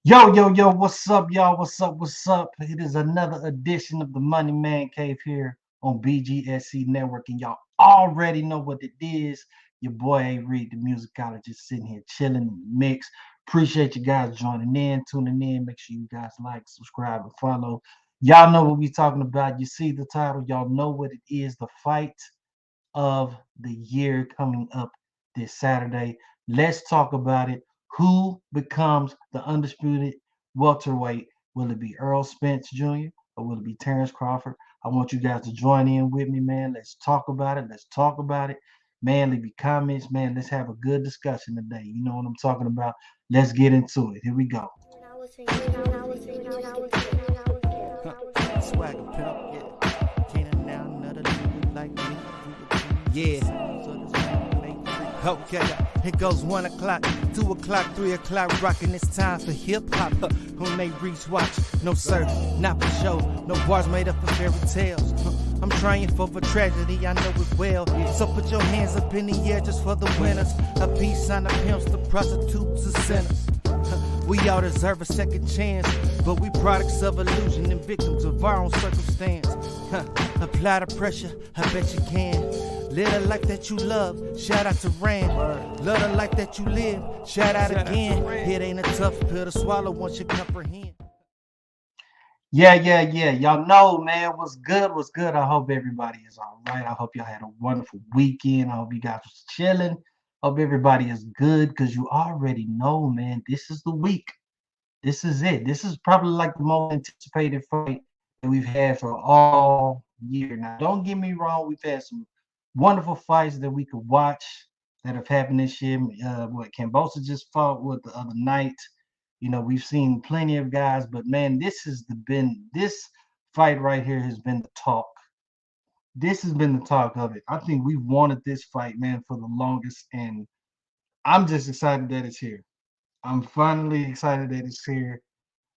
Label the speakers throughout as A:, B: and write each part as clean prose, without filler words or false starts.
A: Yo, what's up, y'all? What's up? It is another edition of the Money Man Cave here on BGSC Network, and y'all already know what it is. Your boy A. Reed, the musicologist, sitting here chilling in the mix. Appreciate you guys joining in, tuning in. Make sure you guys like, subscribe, and follow. Y'all know what we talking about. You see the title. Y'all know what it is. The fight of the year coming up this Saturday. Let's talk about it. Who becomes the undisputed welterweight? Will it be Errol Spence Jr. or will it be Terence Crawford? I want you guys to join in with me, man. Let's talk about it. Let's talk about it. Man, leave your comments, man. Let's have a good discussion today. You know what I'm talking about. Let's get into it. Here we go.
B: Swagger pimp, yeah. Can't now another nigga like me. Yeah. Okay, it goes 1 o'clock, 2 o'clock, 3 o'clock, rockin'. It's time for hip hop. When they reach watch, no sir, not for show. No bars made up of fairy tales. I'm trying for a tragedy, I know it well. So put your hands up in the air just for the winners. A peace sign, the pimps, the prostitutes, the sinners. We all deserve a second chance, but we products of illusion and victims of our own circumstance. Apply the pressure, I bet you can. Live the life that you love, shout out to Rand. Love the life that you live, shout out again. It ain't a tough pill to swallow once you comprehend.
A: Yeah. Y'all know, man, what's good? What's good? I hope everybody is all right. I hope y'all had a wonderful weekend. I hope you guys was chilling. Hope everybody is good because you already know, man, this is the week. This is it. This is probably like the most anticipated fight that we've had for all year. Now, don't get me wrong. We've had some wonderful fights that we could watch that have happened this year. What Cambosa just fought with the other night. You know, we've seen plenty of guys, but man, this fight right here has been the talk. This has been the talk of it. I think we wanted this fight, man, for the longest, and I'm just excited that it's here. I'm finally excited that it's here.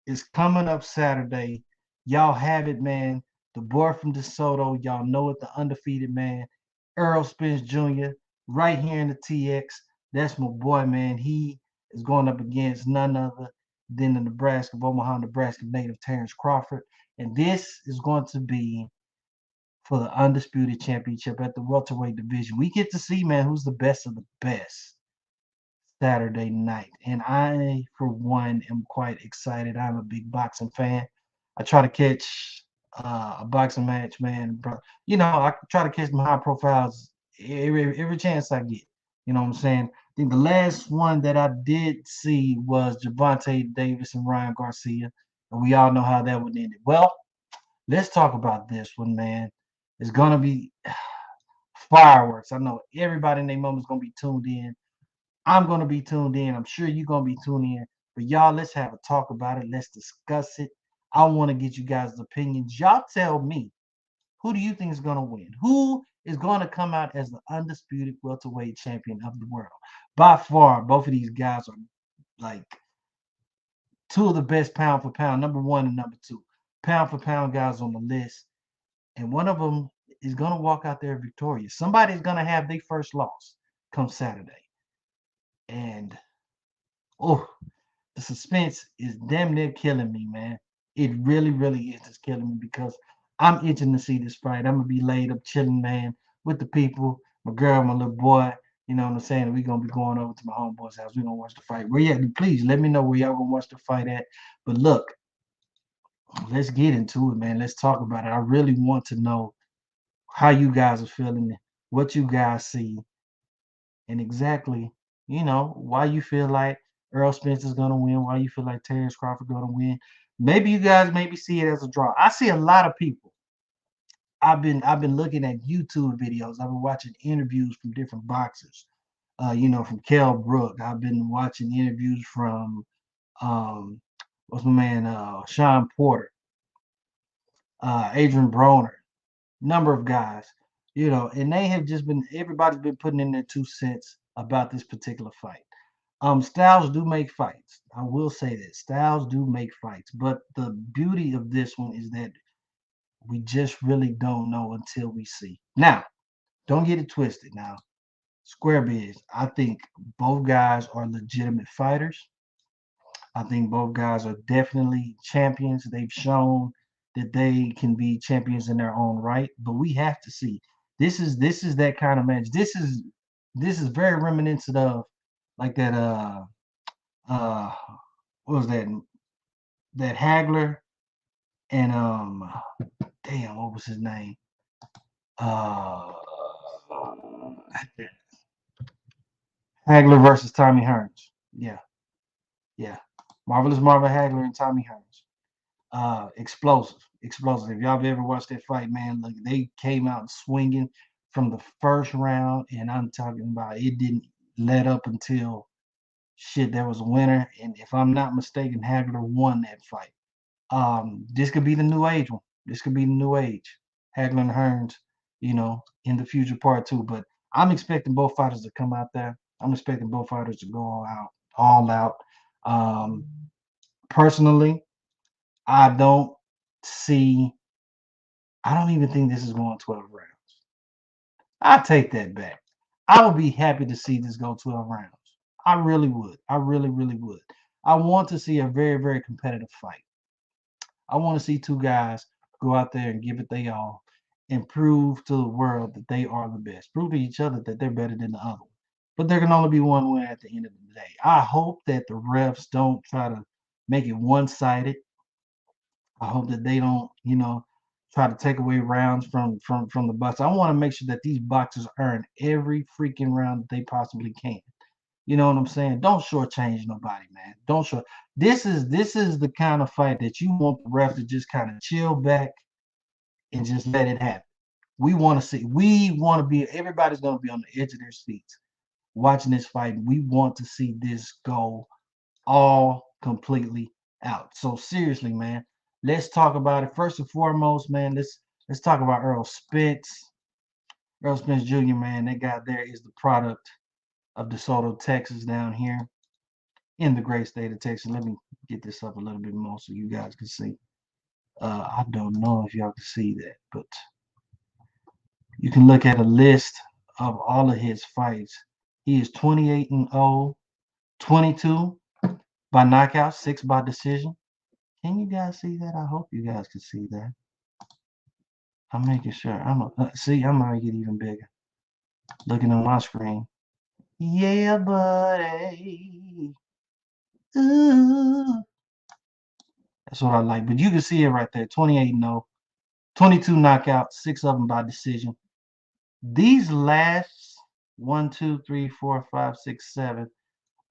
A: It's coming up Saturday. Y'all have it, man. The boy from DeSoto, y'all know it, the undefeated man, Errol Spence Jr., right here in the TX. That's my boy, man. He is going up against none other than the Omaha, Nebraska native Terence Crawford. And this is going to be for the undisputed championship at the welterweight division. We get to see, man, who's the best of the best Saturday night. And I, for one, am quite excited. I'm a big boxing fan. I try to catch a boxing match, man. Bro, you know, I try to catch some high profiles every chance I get. You know what I'm saying? I think the last one that I did see was Javante Davis and Ryan Garcia, and we all know how that would end. Well, let's talk about this one, man. It's gonna be fireworks. I know everybody in their moment is gonna be tuned in. I'm going to be tuned in. I'm sure you're going to be tuned in. But y'all, let's have a talk about it. Let's discuss it. I want to get you guys' opinions. Y'all tell me, who do you think is going to win? Who is going to come out as the undisputed welterweight champion of the world? By far, both of these guys are like two of the best pound for pound, number one and number two. Pound for pound guys on the list. And one of them is going to walk out there victorious. Somebody's going to have their first loss come Saturday. And oh, the suspense is damn near killing me, man. It really is just killing me because I'm itching to see this fight. I'm gonna be laid up chilling, man, with the people, my girl, my little boy. You know what I'm saying? We're gonna be going over to my homeboy's house. We're gonna watch the fight. Where you at? Please let me know where y'all gonna watch the fight at. But look, let's get into it, man. Let's talk about it. I really want to know how you guys are feeling, what you guys see, and exactly, why you feel like Earl Spence is gonna win, why you feel like Terrence Crawford gonna win. Maybe you guys maybe see it as a draw. I see a lot of people. I've been looking at YouTube videos. I've been watching interviews from different boxers. From Kell Brook. I've been watching interviews from um, what's my man, Sean Porter, Adrian Broner, number of guys. And they have just been everybody's been putting in their 2 cents about this particular fight. Styles do make fights. I will say that styles do make fights, but the beauty of this one is that we just really don't know until we see. Now, don't get it twisted. Now, square biz, I think both guys are legitimate fighters. I think both guys are definitely champions. They've shown that they can be champions in their own right, but we have to see. This is that kind of match. This is very reminiscent of like that uh what was that Hagler and damn, what was his name? Uh Hagler versus Tommy Hearns. Yeah, yeah. Marvelous Marvin Hagler and Tommy Hearns. Explosive. If y'all have ever watched that fight, man, look, they came out swinging from the first round, and I'm talking about it didn't let up until shit. There was a winner, and if I'm not mistaken, Hagler won that fight. This could be the new age one. This could be the new age. Hagler and Hearns, in the future part two. But I'm expecting both fighters to come out there. I'm expecting both fighters to go all out. Um, Personally, I don't see. I don't even think this is going 12 rounds. I take that back. I would be happy to see this go 12 rounds. I really would. I really, really would. I want to see a very, very competitive fight. I want to see two guys go out there and give it they all and prove to the world that they are the best. Prove to each other that they're better than the other one. But there can only be one winner at the end of the day. I hope that the refs don't try to make it one-sided. I hope that they don't, try to take away rounds from the box. I want to make sure that these boxers earn every freaking round that they possibly can. You know what I'm saying? Don't shortchange nobody, man. Don't short. This is the kind of fight that you want the ref to just kind of chill back and just let it happen. We want to see. We want to be. Everybody's going to be on the edge of their seats watching this fight. We want to see this go all completely out. So seriously, man, let's talk about it. First and foremost, man, let's talk about Errol Spence. Errol Spence Jr., man, that guy there is the product of DeSoto, Texas, down here in the great state of Texas. Let me get this up a little bit more so you guys can see. I don't know if y'all can see that, but you can look at a list of all of his fights. He is 28-0, 22 by knockout, 6 by decision. Can you guys see that? I hope you guys can see that. I'm making sure. I'm gonna make it even bigger. Looking on my screen. Yeah, buddy. Ooh. That's what I like. But you can see it right there. 28-0, 22 knockouts, 6 of them by decision. These last 1, 2, 3, 4, 5, 6, 7.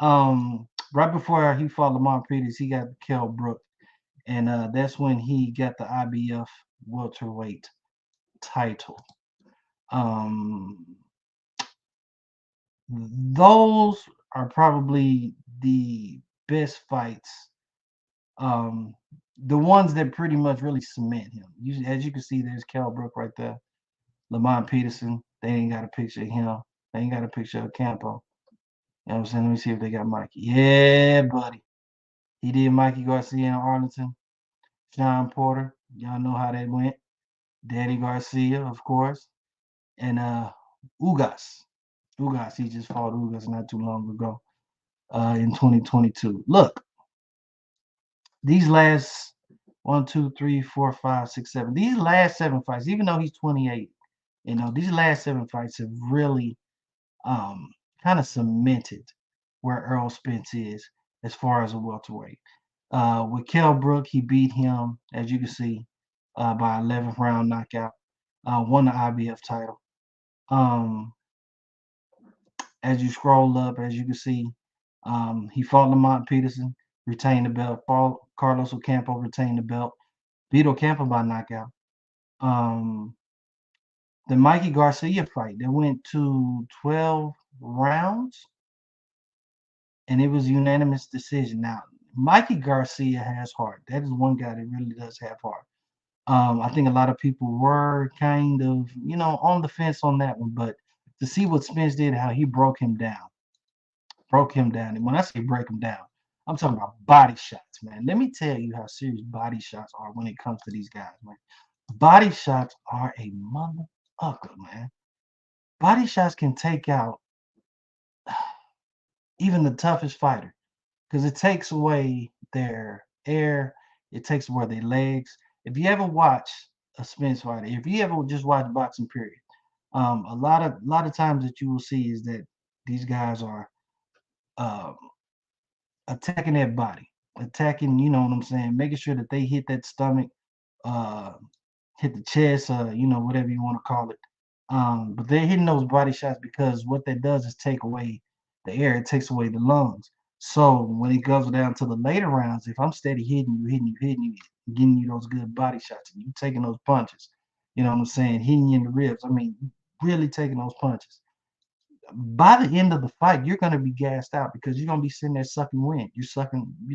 A: Right before he fought Lamont Peters, he got Kell Brook. And that's when he got the IBF welterweight title. Those are probably the best fights. The ones that pretty much really cement him. As you can see, there's Kell Brook right there. Lamont Peterson. They ain't got a picture of him. They ain't got a picture of Campo. You know what I'm saying? Let me see if they got Mikey. Yeah, buddy. He did Mikey Garcia in Arlington. Sean Porter. Y'all know how that went. Danny Garcia, of course. And Ugas. He just fought Ugas not too long ago in 2022. Look, these last 1, 2, 3, 4, 5, 6, 7. These last 7 fights, even though he's 28, these last 7 fights have really kind of cemented where Errol Spence is as far as a welterweight. With Kell Brook, he beat him, as you can see, by 11th round knockout. Won the IBF title. As you scroll up, as you can see, he fought Lamont Peterson, retained the belt. Fought Carlos Ocampo, retained the belt. Beat Ocampo by knockout. The Mikey Garcia fight, they went to 12 rounds, and it was unanimous decision. Now, Mikey Garcia has heart. That is one guy that really does have heart. I think a lot of people were kind of, on the fence on that one, but to see what Spence did, how he broke him down. And when I say break him down, I'm talking about body shots, man. Let me tell you how serious body shots are when it comes to these guys, man. Body shots are a motherfucker, man. Body shots can take out even the toughest fighter because it takes away their air. It takes away their legs. If you ever watch a Spence fighter, if you ever just watch boxing, period, a lot of times that you will see is that these guys are um, attacking that body, attacking, you know what I'm saying, making sure that they hit that stomach, uh, hit the chest, whatever you want to call it. But they're hitting those body shots because what that does is take away the air, it takes away the lungs. So when it goes down to the later rounds, if I'm steady hitting you, getting you those good body shots, and you taking those punches, you know what I'm saying, hitting you in the ribs, I mean, really taking those punches, by the end of the fight, you're going to be gassed out because you're going to be sitting there sucking wind. You're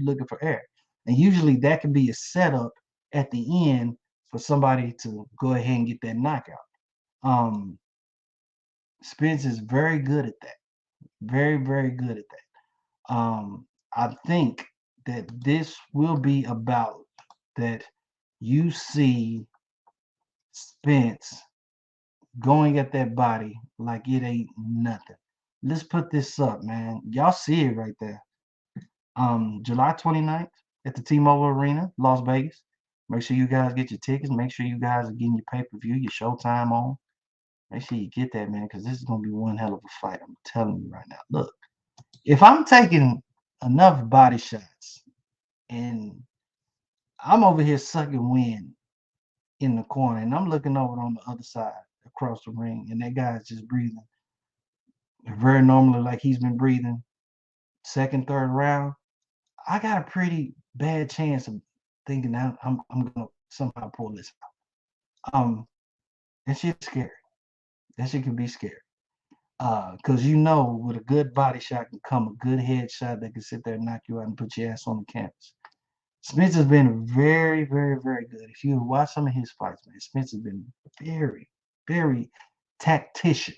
A: looking for air. And usually that can be a setup at the end for somebody to go ahead and get that knockout. Um, Spence is very good at that. Very, very good at that. I think that this will be about that you see Spence going at that body like it ain't nothing. Let's put this up, man. Y'all see it right there. July 29th at the T-Mobile Arena, Las Vegas. Make sure you guys get your tickets. Make sure you guys are getting your pay-per-view, your Showtime on. Make sure you get that, man, because this is going to be one hell of a fight. I'm telling you right now. Look, if I'm taking enough body shots and I'm over here sucking wind in the corner and I'm looking over on the other side across the ring and that guy's just breathing very normally like he's been breathing second, third round, I got a pretty bad chance of thinking that I'm gonna somehow pull this out. That shit's scary. That shit can be scary. Cause with a good body shot can come a good headshot that can sit there and knock you out and put your ass on the canvas. Spence has been very, very, very good. If you watch some of his fights, man, Spence has been very, very tactician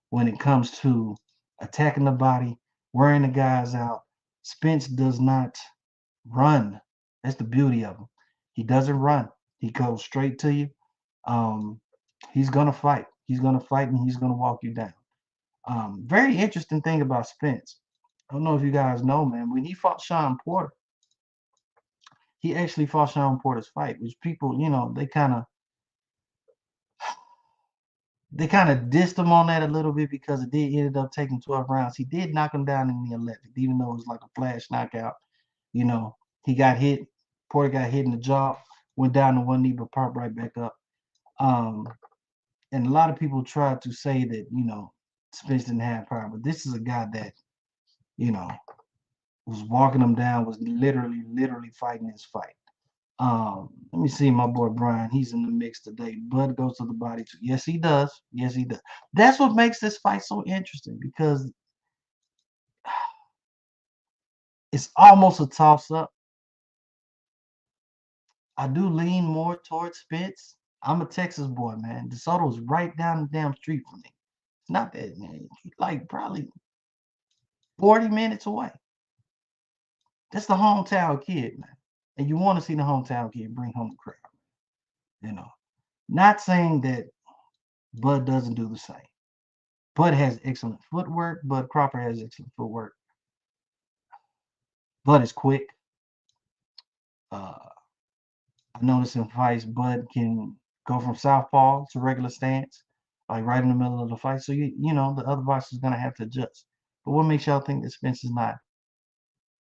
A: when it comes to attacking the body, wearing the guys out. Spence does not run. That's the beauty of him. He doesn't run. He goes straight to you. Um, he's gonna fight. He's gonna fight and he's gonna walk you down. Very interesting thing about Spence. I don't know if you guys know, man. When he fought Sean Porter, he actually fought Sean Porter's fight, which people, they kind of dissed him on that a little bit because it did ended up taking 12 rounds. He did knock him down in the 11th, even though it was like a flash knockout. You know, he got hit. Porter got hit in the jaw, went down to one knee, but popped right back up. Um, and a lot of people tried to say that, Spence didn't have power, but this is a guy that, you know, was walking him down, was literally fighting his fight. Let me see my boy Brian. He's in the mix today. Blood goes to the body too. Yes, he does. Yes, he does. That's what makes this fight so interesting because it's almost a toss-up. I do lean more towards Spence. I'm a Texas boy, man. DeSoto's right down the damn street from me. It's not that, man. He's like probably 40 minutes away. That's the hometown kid, man. And you want to see the hometown kid bring home the crowd. You know, not saying that Bud doesn't do the same. Bud has excellent footwork. Bud Crawford has excellent footwork. Bud is quick. I noticed in fights, Bud can go from southpaw to regular stance, like right in the middle of the fight. So the other boxer is gonna have to adjust. But what makes y'all think that Spence is not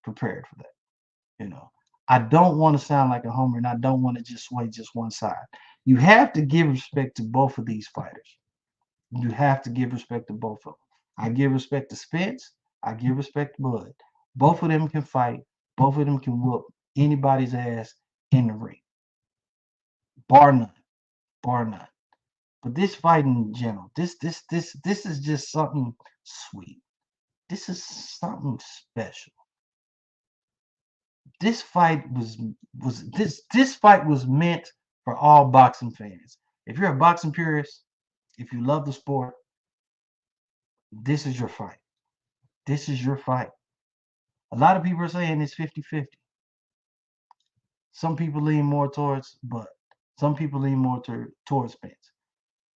A: prepared for that? You know, I don't want to sound like a homer, and I don't want to just sway just one side. You have to give respect to both of these fighters. You have to give respect to both of them. I give respect to Spence. I give respect to Bud. Both of them can fight. Both of them can whoop anybody's ass in the ring, bar none, bar none. But this fight in general, this is just something sweet. This is something special. This fight this fight was meant for all boxing fans. If you're a boxing purist, if you love the sport, this is your fight. This is your fight. A lot of people are saying it's 50-50. Some people lean more towards Bud. Some people lean more towards Spence.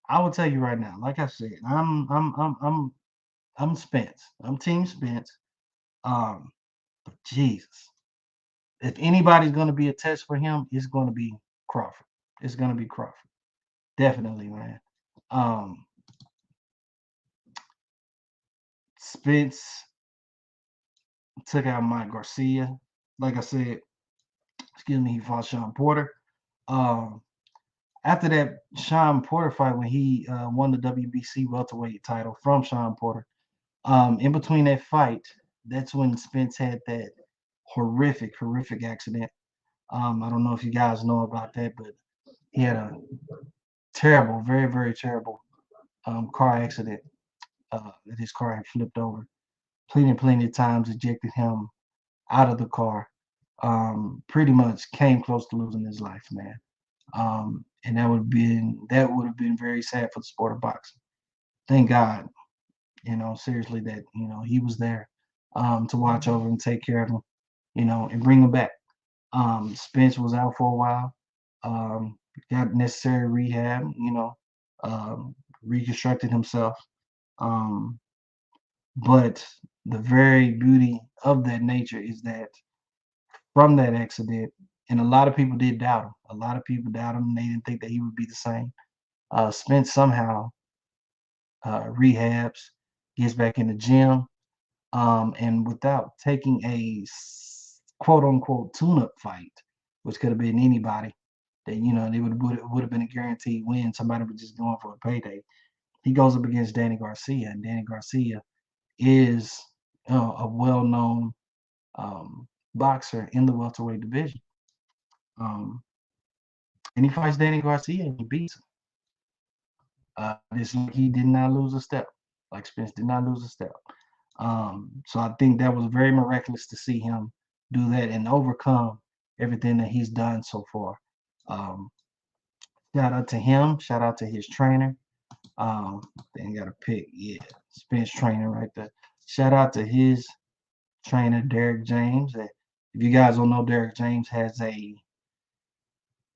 A: I will tell you right now, like I said, I'm Spence. I'm Team Spence. But Jesus, if anybody's going to be a test for him, it's going to be Crawford. It's going to be Crawford. Definitely, man. Spence took out Mike Garcia. Like I said, excuse me, he fought Sean Porter. Um, After that Sean Porter fight, when he won the WBC welterweight title from Sean Porter, in between that fight, that's when Spence had that horrific accident. I don't know if you guys know about that, but he had a terrible, very terrible car accident. That his car had flipped over. Plenty of times ejected him out of the car. Pretty much came close to losing his life, man. And that would have been very sad for the sport of boxing. Thank God, seriously, that he was there to watch over and take care of him, and bring him back. Spence was out for a while, got necessary rehab, reconstructed himself. But the very beauty of that nature is that from that accident, and a lot of people did doubt him. A lot of people doubted him. They didn't think that he would be the same. Spence somehow rehabs, gets back in the gym, and without taking a quote unquote tune-up fight, which could have been anybody, that they would have been a guaranteed win. Somebody was just going for a payday. He goes up against Danny Garcia, and Danny Garcia is a well-known boxer in the welterweight division. And he fights Danny Garcia and he beats him. It's like he did not lose a step, like Spence did not lose a step. So I think that was very miraculous to see him do that and overcome everything that he's done so far. Shout out to him. Shout out to his trainer. Then got to pick, Spence trainer right there. Shout out to his trainer, Derek James. If you guys don't know, Derek James has a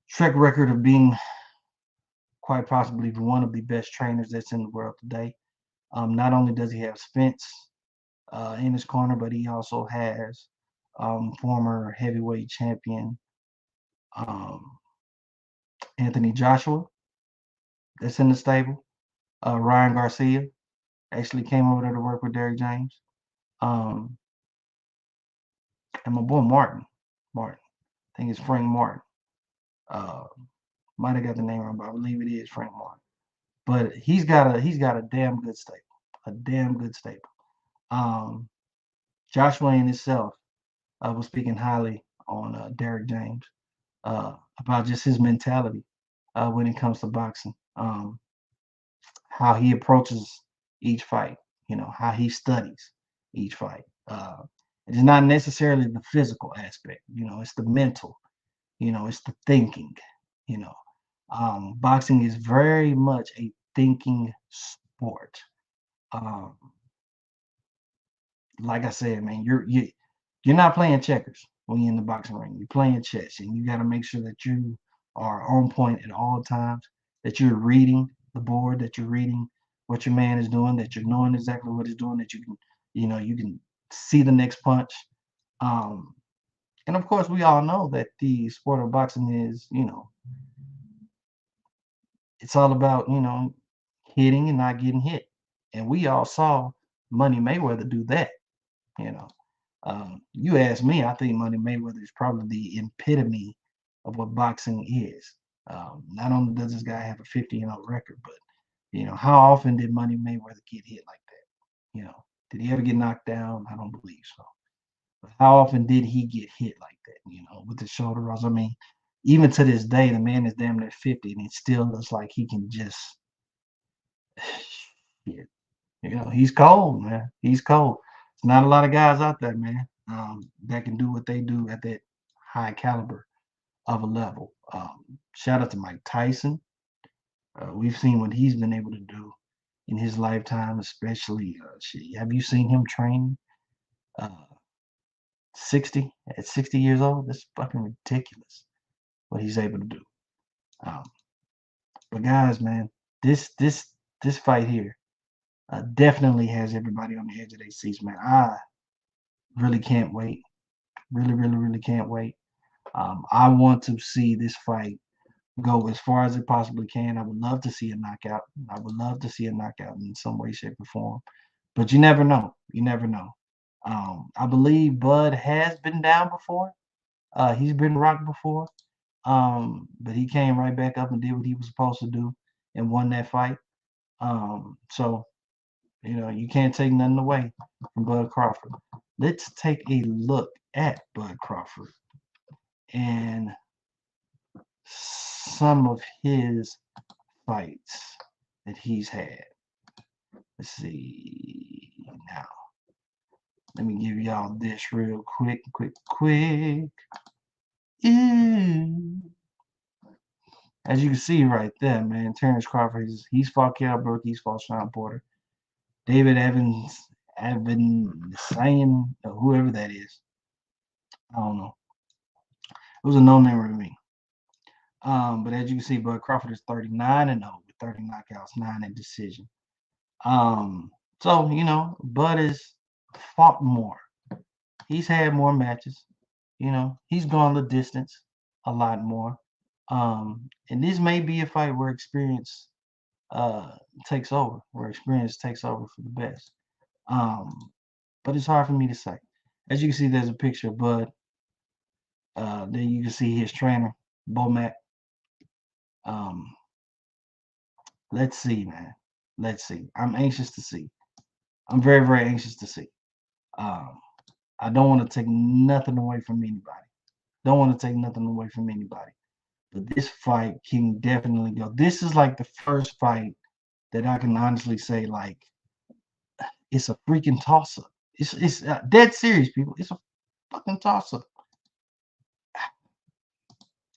A: track record of being quite possibly one of the best trainers that's in the world today. Not only does he have Spence in his corner, but he also has former heavyweight champion Anthony Joshua that's in the stable. Ryan Garcia actually came over there to work with Derek James. And my boy Martin. I think it's Frank Martin. Might have got the name wrong, but I believe it is Frank Martin. But he's got a damn good stable. A damn good stable. Joshua in itself was speaking highly on Derek James about just his mentality when it comes to boxing, how he approaches each fight, how he studies each fight. It's not necessarily the physical aspect, it's the mental, it's the thinking, boxing is very much a thinking sport. Like I said, man, you're not playing checkers when you're in the boxing ring. You're playing chess, and you got to make sure that you are on point at all times, that you're reading the board, that you're reading what your man is doing, that you're knowing exactly what he's doing, that you can see the next punch. And of course, we all know that the sport of boxing is, it's all about, hitting and not getting hit. And we all saw Money Mayweather do that. You ask me, I think Money Mayweather is probably the epitome of what boxing is. Not only does this guy have a 50-0 record, but how often did Money Mayweather get hit like that? Did he ever get knocked down? I don't believe so. But how often did he get hit like that? With the shoulder rolls. I mean, even to this day, the man is damn near 50, and it still looks like he can just. Shit. He's cold, man. He's cold. There's not a lot of guys out there, man, that can do what they do at that high caliber of a level. Shout out to Mike Tyson. We've seen what he's been able to do in his lifetime, especially. Have you seen him train? 60 at 60 years old? That's fucking ridiculous what he's able to do. But guys, man, this fight here definitely has everybody on the edge of their seats, man. I really can't wait. Really can't wait. I want to see this fight go as far as it possibly can. I would love to see a knockout. I would love to see a knockout in some way, shape, or form. But you never know. You never know. I believe Bud has been down before. He's been rocked before. But he came right back up and did what he was supposed to do and won that fight. So you can't take nothing away from Bud Crawford. Let's take a look at Bud Crawford and some of his fights that he's had. Let's see now. Let me give y'all this real quick. Ew. As you can see right there, man, Terence Crawford, he's fought Kell Brook, he's fought Sean Porter, David Evans, saying whoever that is. I don't know. It was a no name to me. But as you can see, Bud Crawford is 39-0 with 30 knockouts, 9 in decision. So Bud has fought more. He's had more matches. He's gone the distance a lot more. And this may be a fight where experience takes over, for the best. But it's hard for me to say. As you can see, there's a picture of Bud. Then you can see his trainer, Bomac. Let's see, man. Let's see. I'm anxious to see. I'm very, very anxious to see. I don't want to take nothing away from anybody. But this fight can definitely go. This is like the first fight that I can honestly say, like, it's a freaking toss-up. It's dead serious, people. It's a fucking toss-up.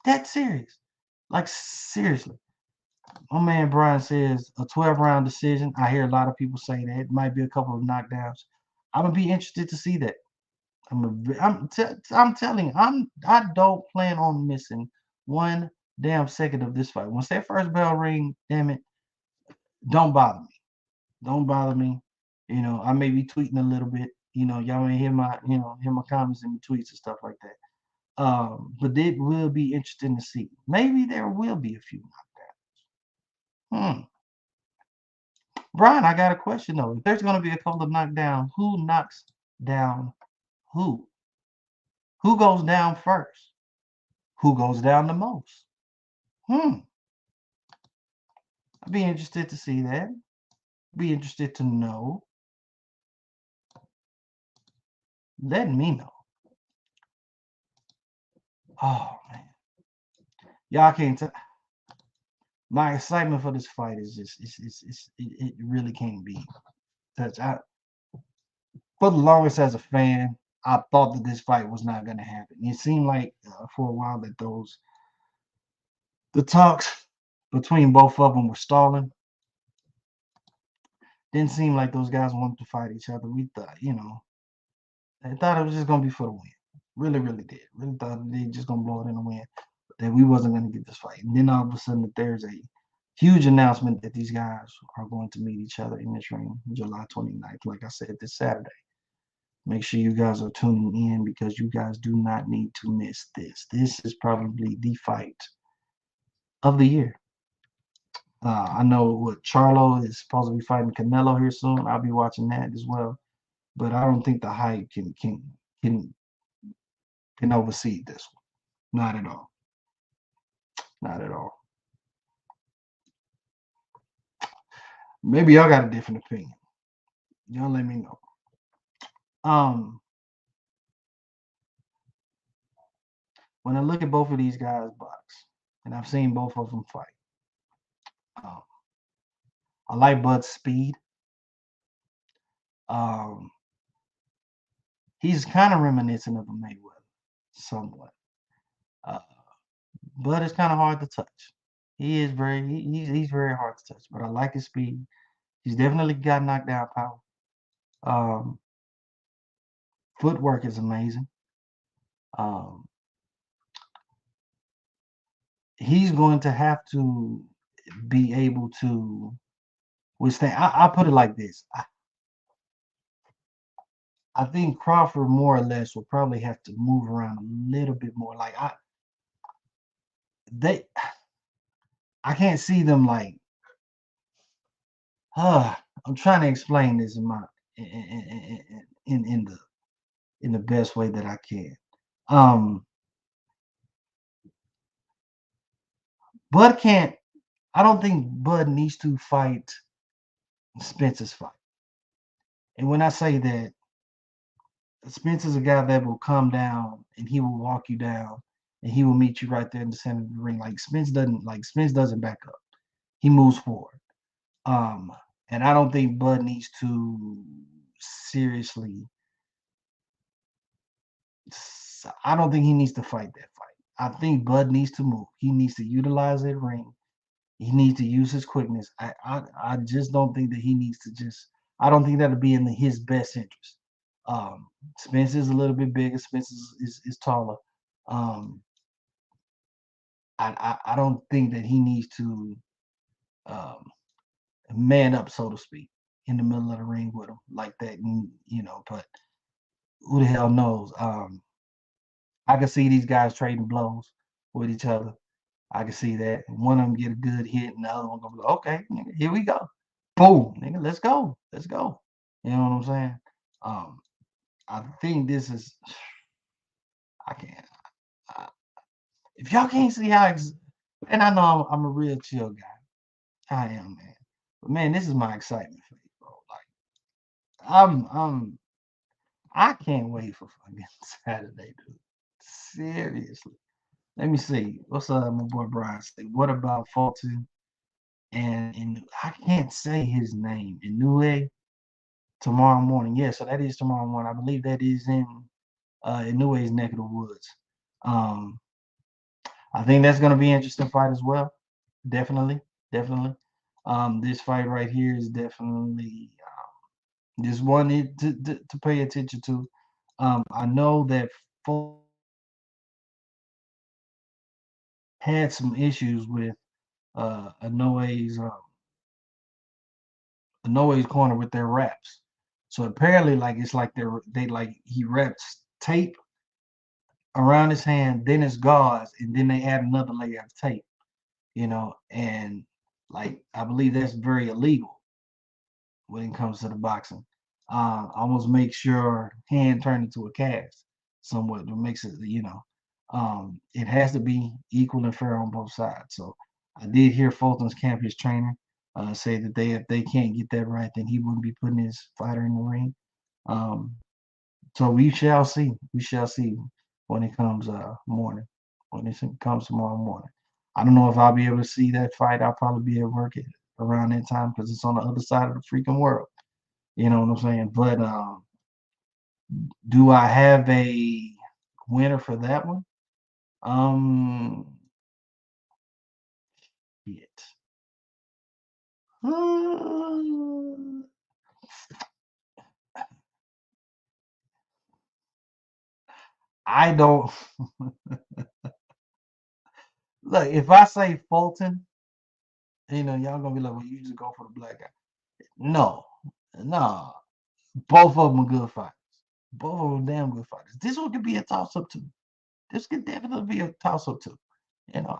A: Dead serious. Like, seriously. My man Brian says a 12-round decision. I hear a lot of people say that. It might be a couple of knockdowns. I'm gonna be interested to see that. I'm telling you, I don't plan on missing one damn second of this fight. Once that first bell ring, damn it, don't bother me. Don't bother me. I may be tweeting a little bit. Y'all may hear my comments and tweets and stuff like that. But it will be interesting to see. Maybe there will be a few knockdowns. Brian, I got a question though. If there's gonna be a couple of knockdowns, who knocks down who? Who goes down first? Who goes down the most? I'd be interested to see that. Be interested to know. Let me know. Oh man, y'all can't tell. My excitement for this fight is just it really can't be touched. For the longest as a fan, I thought that this fight was not going to happen. It seemed like for a while that the talks between both of them were stalling. Didn't seem like those guys wanted to fight each other. We thought, they thought it was just going to be for the win. Really, really did. Really thought they just going to blow it in the wind. That we wasn't going to get this fight. And then all of a sudden, there's a huge announcement that these guys are going to meet each other in this ring July 29th. Like I said, this Saturday. Make sure you guys are tuning in because you guys do not need to miss this. This is probably the fight of the year. I know what Charlo is supposed to be fighting Canelo here soon. I'll be watching that as well. But I don't think the hype can oversee this one. Not at all. Not at all. Maybe y'all got a different opinion. Y'all let me know. When I look at both of these guys box, and I've seen both of them fight, I like Bud's speed. He's kind of reminiscent of a Mayweather, somewhat. Bud is kind of hard to touch. He's very hard to touch, but I like his speed. He's definitely got knockdown power. Footwork is amazing. He's going to have to be able to withstand. I put it like this. I think Crawford more or less will probably have to move around a little bit more. Like I can't see them like, I'm trying to explain this in the best way that I can. Bud can't. I don't think Bud needs to fight Spence's fight. And when I say that, Spence is a guy that will come down and he will walk you down and he will meet you right there in the center of the ring. Spence doesn't back up. He moves forward. Um, and I don't think Bud needs to seriously. I don't think he needs to fight that fight. I think Bud needs to move. He needs to utilize that ring. He needs to use his quickness. I just don't think that he needs to just. I don't think that'll be in his best interest. Spence is a little bit bigger. Spence is taller. Um, I don't think that he needs to um, man up, so to speak, in the middle of the ring with him like that. But who the hell knows? I can see these guys trading blows with each other. I can see that. One of them get a good hit, and the other one gonna be like, okay, nigga, here we go. Boom, nigga, let's go. Let's go. You know what I'm saying? Um, I think this is I can't. If y'all can't see and I know I'm a real chill guy. I am, man. But man, this is my excitement for you, bro. Like I can't wait for fucking Saturday, dude. Seriously. Let me see. What's my boy Brian say? What about Fulton and I can't say his name. Inoue tomorrow morning. Yeah, so that is tomorrow morning. I believe that is in Inoue's neck of the woods. Um, I think that's gonna be an interesting fight as well. Definitely, definitely. This fight right here is definitely just one to pay attention to. I know that Fulton had some issues with Inoue's corner with their wraps. So apparently, like it's like they like he wraps tape around his hand, then it's gauze, and then they add another layer of tape. And like I believe that's very illegal when it comes to the boxing. Almost make sure hand turn into a cast somewhat to makes it. It has to be equal and fair on both sides. So I did hear Fulton's camp, his trainer, say that if they can't get that right, then he wouldn't be putting his fighter in the ring. Um, so we shall see. We shall see when it comes morning. When it comes tomorrow morning. I don't know if I'll be able to see that fight. I'll probably be at work around that time because it's on the other side of the freaking world. You know what I'm saying? But do I have a winner for that one? It. I don't look. If I say Fulton, y'all gonna be like, "Well, you just go for the black guy." No, no. Both of them are good fighters. Both of them damn good fighters. This one could be a toss up too. This could definitely be a toss up too.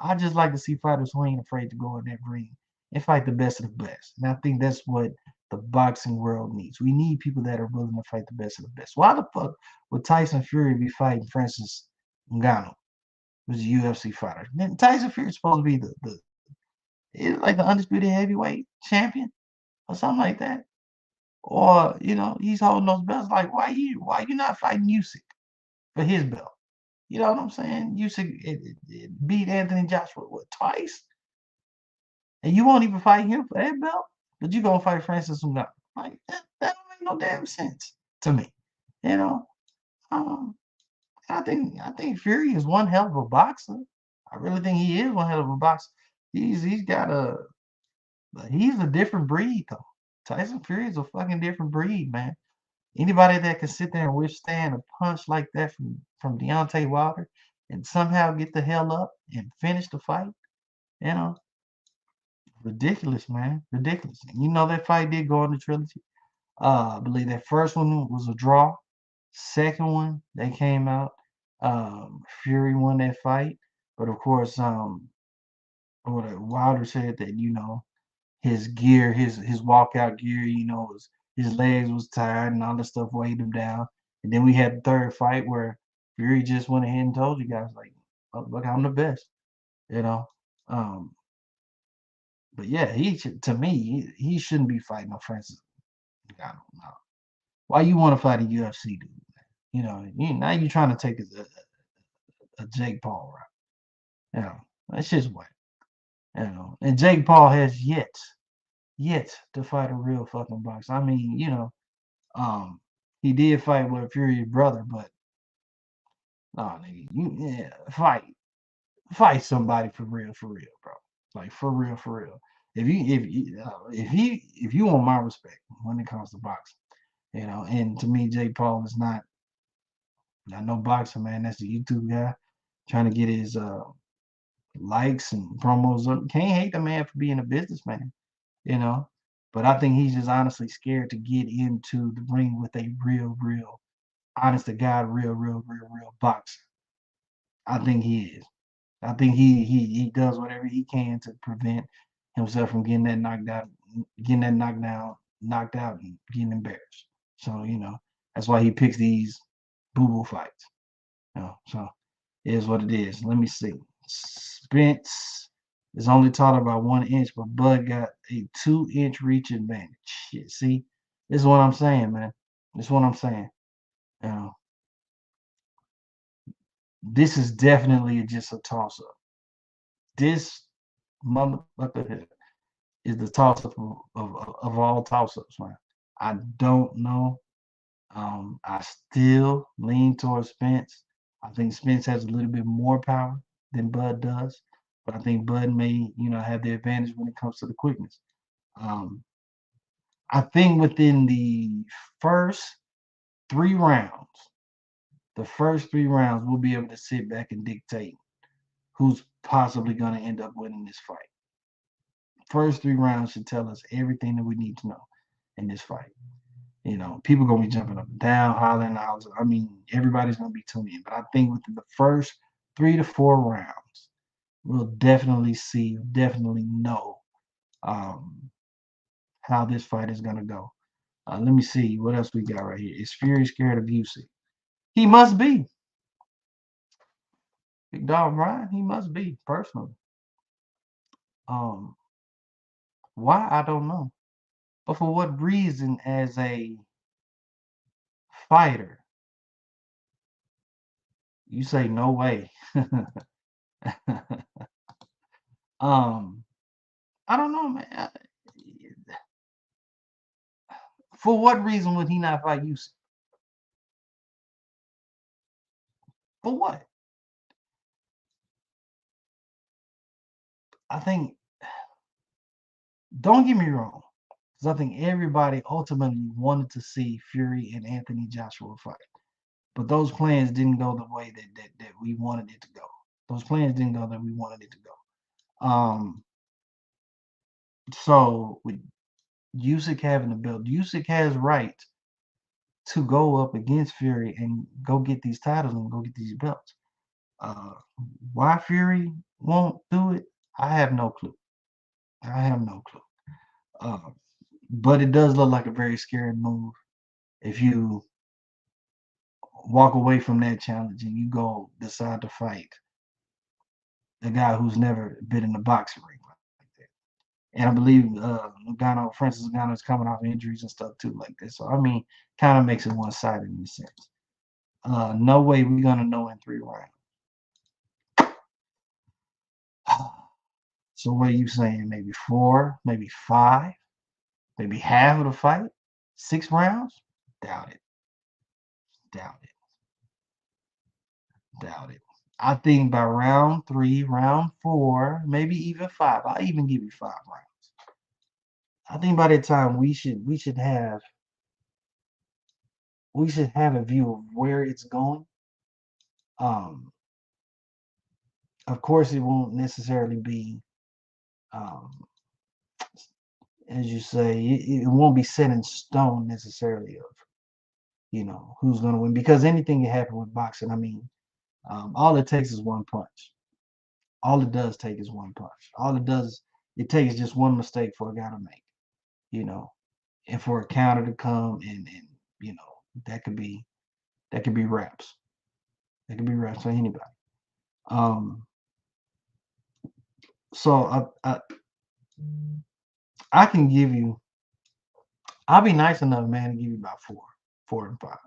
A: I just like to see fighters who ain't afraid to go in that ring and fight the best of the best. And I think that's what the boxing world needs. We need people that are willing to fight the best of the best. Why the fuck would Tyson Fury be fighting Francis Ngannou, who's a UFC fighter? Then Tyson Fury is supposed to be it's like the undisputed heavyweight champion or something like that. Or he's holding those belts. Like why you not fighting Usyk for his belt? You know what I'm saying? Usyk it beat Anthony Joshua twice, and you won't even fight him for that belt, but you gonna fight Francis Ngannou. Like that don't make no damn sense to me. You know, um, I think Fury is one hell of a boxer. I really think he is one hell of a boxer. He's a different breed though. Tyson Fury is a fucking different breed, man. Anybody that can sit there and withstand a punch like that from Deontay Wilder and somehow get the hell up and finish the fight, you know, ridiculous, man, ridiculous. And that fight did go on the trilogy. I believe that first one was a draw. Second one, they came out. Fury won that fight, but of course, or Wilder said that, his gear, his walkout gear, his legs was tired and all this stuff weighed him down. And then we had the third fight where Fury just went ahead and told you guys, like, oh, look, I'm the best, you know. Um, but yeah, to me, he shouldn't be fighting no Francis. I don't know. Why you want to fight a UFC dude? Now you're trying to take a Jake Paul route. That's just what. And Jake Paul has yet to fight a real fucking boxer. I mean, he did fight with Fury's brother, but no, nigga, fight somebody for real, bro. Like for real. If you want my respect when it comes to boxing, and to me, Jake Paul is not no boxer, man. That's the YouTube guy trying to get his likes and promos up. Can't hate the man for being a businessman, you know. But I think he's just honestly scared to get into the ring with a real, honest to God, real boxer. I think he is. I think he does whatever he can to prevent himself from getting that knocked out, and getting embarrassed. So that's why he picks these boo fights. So it is what it is. Let me see. Spence is only taller by 1 inch, but Bud got a 2-inch reach advantage. Shit, see, this is what I'm saying, man. This is what I'm saying. This is definitely just a toss up. This motherfucker is the toss up of all toss ups, man. I don't know. I still lean towards Spence. I think Spence has a little bit more power than Bud does, but I think Bud may, have the advantage when it comes to the quickness. I think within the first 3 rounds, we'll be able to sit back and dictate who's possibly going to end up winning this fight. First 3 rounds should tell us everything that we need to know in this fight. People gonna be jumping up and down, hollering out. I mean, everybody's gonna be tuning in. But I think within the first 3 to 4 rounds, we'll definitely know how this fight is gonna go. Let me see what else we got right here. Is Fury scared of Usyk? He must be. Big dog Brian, he must be personally. Why I don't know, but for what reason? As a fighter, you say no way. I don't know, man. For what reason would he not fight Usyk? For what? I think, don't get me wrong, because I think everybody ultimately wanted to see Fury and Anthony Joshua fight. But those plans didn't go the way that we wanted it to go. Those plans didn't go that we wanted it to go. So with Usyk having the belt, Usyk has right to go up against Fury and go get these titles and go get these belts. Why Fury won't do it, I have no clue. But it does look like a very scary move if you walk away from that challenge and you go decide to fight the guy who's never been in the boxing ring like that. And I believe Francis Ngannou is coming off injuries and stuff too like this. So I mean, kind of makes it one-sided in a sense. No way we're gonna know in 3 rounds. So what are you saying? Maybe 4, maybe 5, maybe half of the fight? 6 rounds? Doubt it. I think by round 3, round 4, maybe even 5. I'll even give you 5 rounds. I think by that time we should have a view of where it's going. Of course, it won't necessarily be, as you say, it won't be set in stone necessarily of, who's going to win, because anything can happen with boxing. I mean, all it takes is one punch. All it does take is one punch. All it takes just one mistake for a guy to make, you know, and for a counter to come and you know, that could be wraps. That could be wraps for anybody. So I can give you. I'll be nice enough, man, to give you about 4 and 5.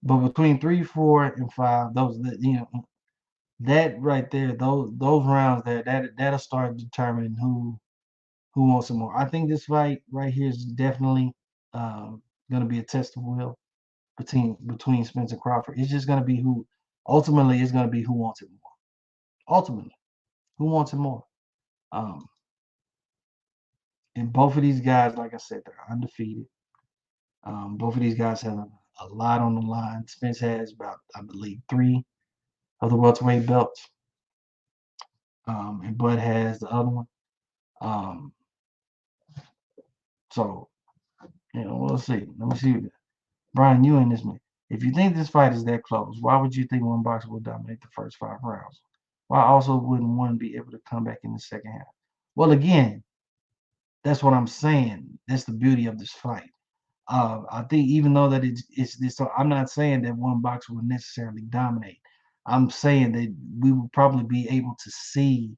A: But between 3, 4, and 5, those that right there, those rounds there, that'll start determining who wants it more. I think this fight right here is definitely gonna be a test of will between Spence and Crawford. It's just gonna be who ultimately it's gonna be who wants it more. Ultimately, who wants it more? Um, and both of these guys, like I said, they're undefeated. Both of these guys have a lot on the line. Spence has about, I believe, 3 of the welterweight belts, and Bud has the other one. Um, so we'll see. Let me see. Brian, you in this man. If you think this fight is that close, why would you think one boxer will dominate the first 5 rounds? Why also wouldn't one be able to come back in the second half? Well, again, that's what I'm saying. That's the beauty of this fight. I think even though that it's this, so I'm not saying that one boxer will necessarily dominate. I'm saying that we will probably be able to see,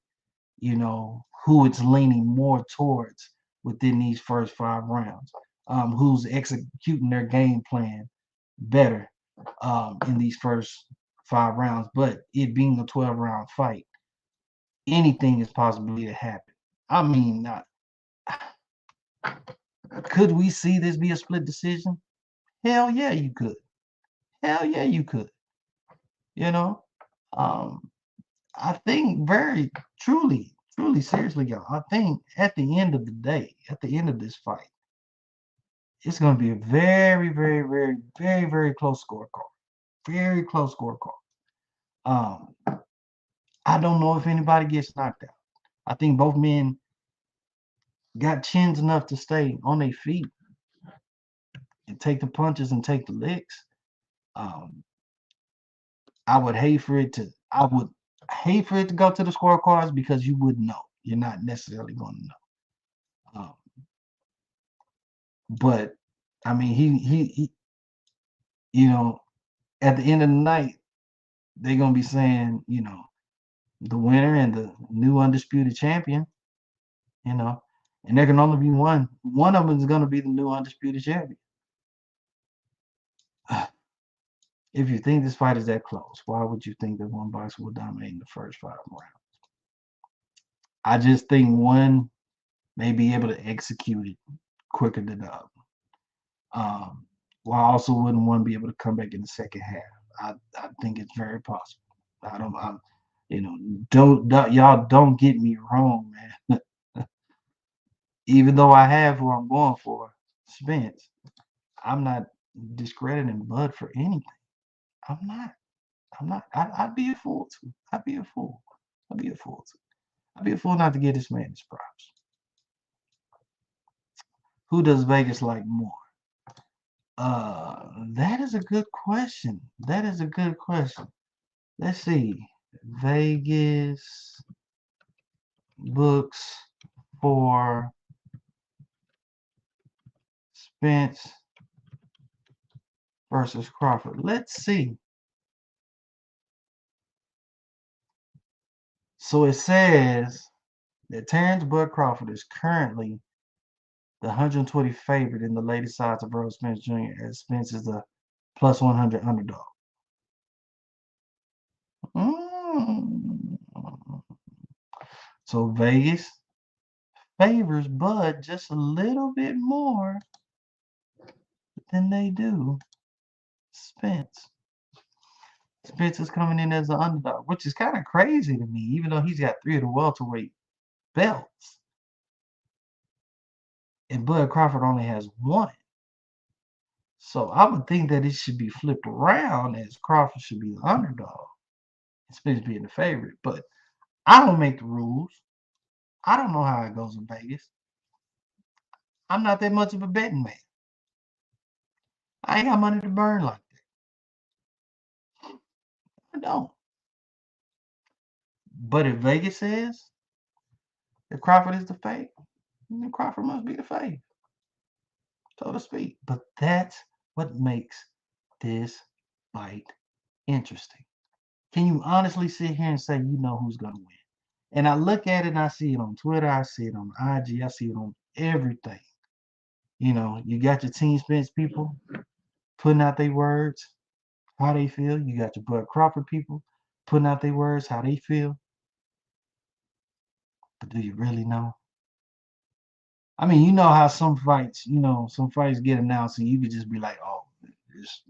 A: who it's leaning more towards within these first 5 rounds, who's executing their game plan better in these first 5 rounds. But it being a 12-round fight, anything is possibly to happen. I mean, could we see this be a split decision? Hell yeah, you could. Hell yeah, you could. Um, I think very truly, seriously, y'all. I think at the end of the day, at the end of this fight, it's going to be a very, very, very, very, very close scorecard. Very close scorecard. I don't know if anybody gets knocked out. I think both men got chins enough to stay on their feet and take the punches and take the licks. I would hate for it to go to the scorecards because you wouldn't know. You're not necessarily going to know. But I mean, he at the end of the night, they're gonna be saying, the winner and the new undisputed champion, and there can only be one. One of them is gonna be the new undisputed champion. If you think this fight is that close, why would you think that one boxer will dominate in the first 5 rounds? I just think one may be able to execute it quicker than the other. While also wouldn't one be able to come back in the second half? I think it's very possible. Y'all don't get me wrong, man. Even though I have who I'm going for, Spence, I'm not discrediting Bud for anything. I'm not. I'd be a fool to. I'd be a fool. I'd be a fool to. I'd be a fool not to give this man his props. Who does Vegas like more? That is a good question. That is a good question. Let's see. Vegas books for Spence versus Crawford. Let's see. So it says that Terence Bud Crawford is currently the 120 favorite in the latest odds of Errol Spence Jr. as Spence is the plus 100 underdog. So Vegas favors Bud just a little bit more than they do Spence. Spence is coming in as an underdog, which is kind of crazy to me, even though he's got 3 of the welterweight belts. And Bud Crawford only has 1. So I would think that it should be flipped around as Crawford should be the underdog and Spence being the favorite. But I don't make the rules. I don't know how it goes in Vegas. I'm not that much of a betting man. I ain't got money to burn like that. I don't. But if Vegas says if Crawford is the fake, then Crawford must be the fake, so to speak. But that's what makes this fight interesting. Can you honestly sit here and say you know who's gonna win? And I look at it and I see it on Twitter, I see it on IG, I see it on everything. You know, you got your Team Spence people putting out their words, how they feel. You got your Bud Crawford people putting out their words, how they feel. But do you really know? I mean, you know how some fights get announced and you could just be like, oh,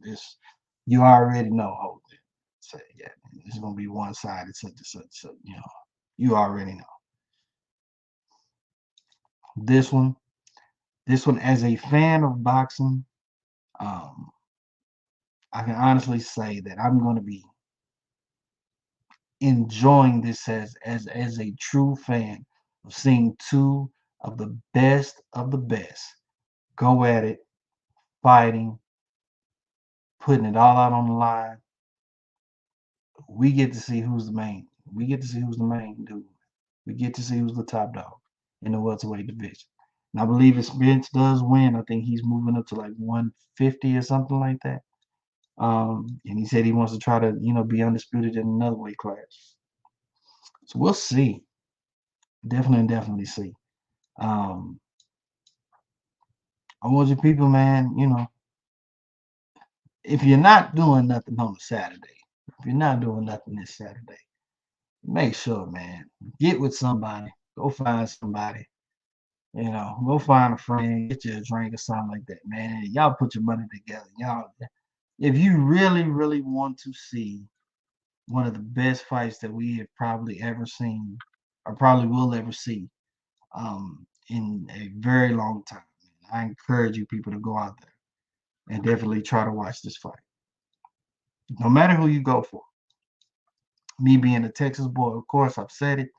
A: this, you already know. Hold it. Say, yeah, it's gonna be one sided, such and such, such, you already know. This one, as a fan of boxing, um, I can honestly say that I'm gonna be enjoying this as a true fan of seeing two of the best go at it, fighting, putting it all out on the line. We get to see who's the main. We get to see who's the main dude. We get to see who's the top dog in the welterweight division. And I believe if Spence does win, I think he's moving up to like 150 or something like that. And he said he wants to try to, be undisputed in another weight class. So we'll see. Definitely see. Um, I want you people, man, if you're not doing nothing on a Saturday, if you're not doing nothing this Saturday, make sure, man, get with somebody, go find somebody, go find a friend, get you a drink or something like that, man. Y'all put your money together. Y'all, if you really, really want to see one of the best fights that we have probably ever seen or probably will ever see in a very long time, I encourage you people to go out there and definitely try to watch this fight. No matter who you go for. Me being a Texas boy, of course, I've said it.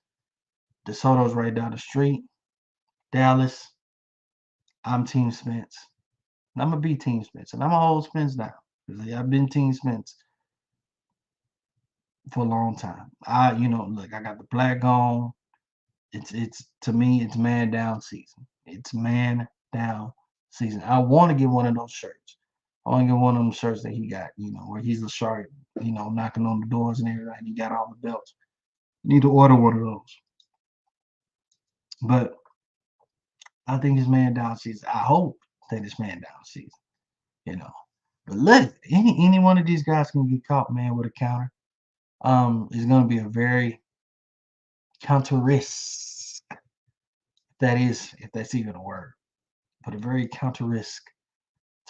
A: DeSoto's right down the street. Dallas, I'm Team Spence. And I'm going to be Team Spence. And I'm going to hold Spence down. Because I've been Team Spence for a long time. Look, I got the black on. It's to me, it's man down season. It's man down season. I want to get one of those shirts. I want to get one of them shirts that he got, where he's the shark, knocking on the doors and everything. He got all the belts. Need to order one of those. But I think it's man down season. I hope that it's man down season, you know. But look, any one of these guys can get caught, man, with a counter. It's gonna be a very counter risk. If that's even a word, but a very counter risk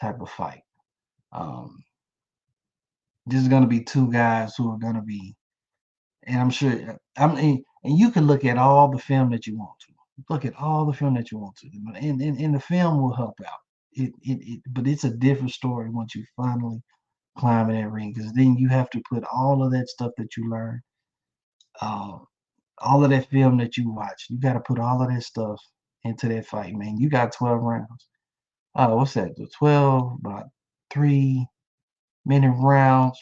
A: type of fight. Um, this is gonna be two guys who are gonna be, and I'm sure, and you can look at all the film that you want to. Look at all the film that you want to, and the film will help out. But it's a different story once you finally climb in that ring, because then you have to put all of that stuff that you learn, uh, all of that film that you watch. You got to put all of that stuff into that fight, man. You got 12 rounds. What's that? The 12, about 3-minute rounds.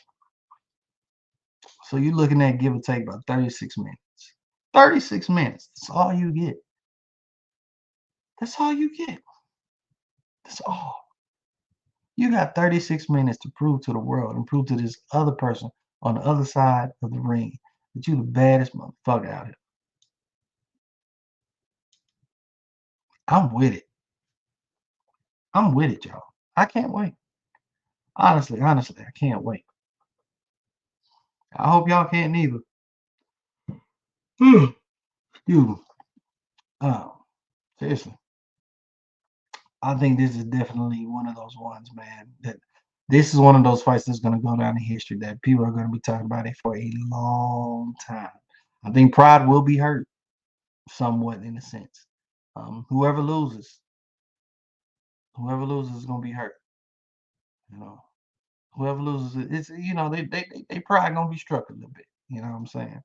A: So you're looking at give or take about 36 minutes. 36 minutes. That's all you get. That's all you get. That's all. You got 36 minutes to prove to the world and prove to this other person on the other side of the ring that you the baddest motherfucker out here. I'm with it. I'm with it, y'all. I can't wait. Honestly, I can't wait. I hope y'all can't either. Excuse me. Seriously. I think this is definitely one of those ones, man. That this is one of those fights that's going to go down in history that people are going to be talking about it for a long time. I think pride will be hurt somewhat in a sense. Whoever loses is going to be hurt. You know, whoever loses, it's they pride going to be struck a little bit. You know what I'm saying?